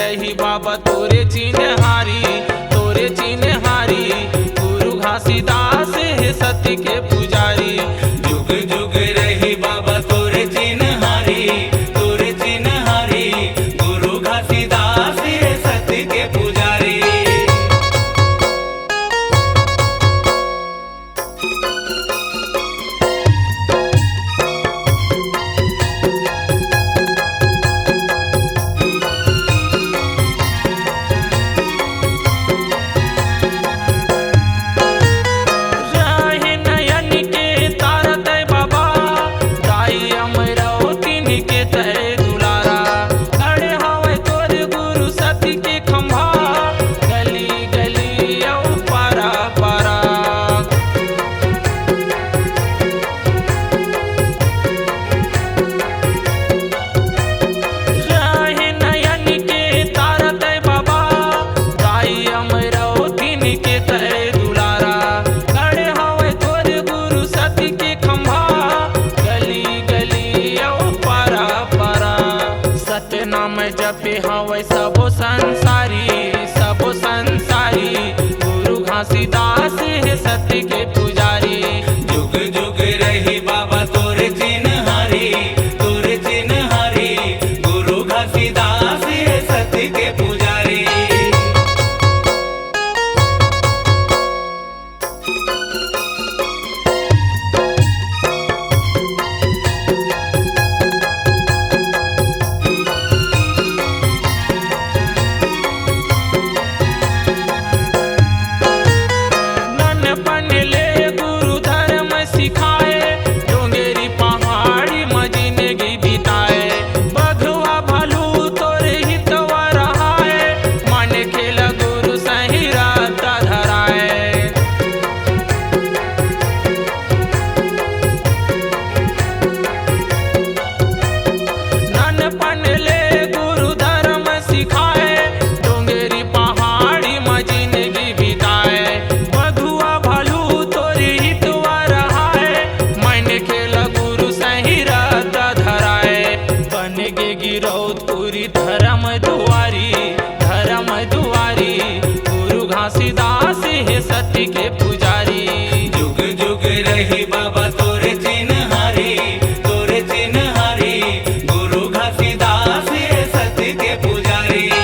रही बाबा तोरे चिन्हारी, तोरे चिन्हारी। गुरु घासीदास है सत्य के पुजारी। जुग जुग रही बाबा तोरे चिन्हारी, तोरे चिन्हारी। गुरु घासीदास है सत्य के पुजारी। नाम जपे हवै सबो संसारी, सबो संसारी। गुरु घासीदास है सत्य के पुजारी। जुग जुग रही बाबा तोरे चिन्हारी, तोरे चिन्हारी। गुरु घासीदास है सत्य के पुजारी। गिरौदपुरी धर्म दुआरी, धर्म दुआरी। गुरु घासीदास है सत्य के पुजारी। जुग जुग रही बाबा तोरे चिन्हारी, तोरे चिन्हारी। गुरु घासीदास है सत्य के पुजारी।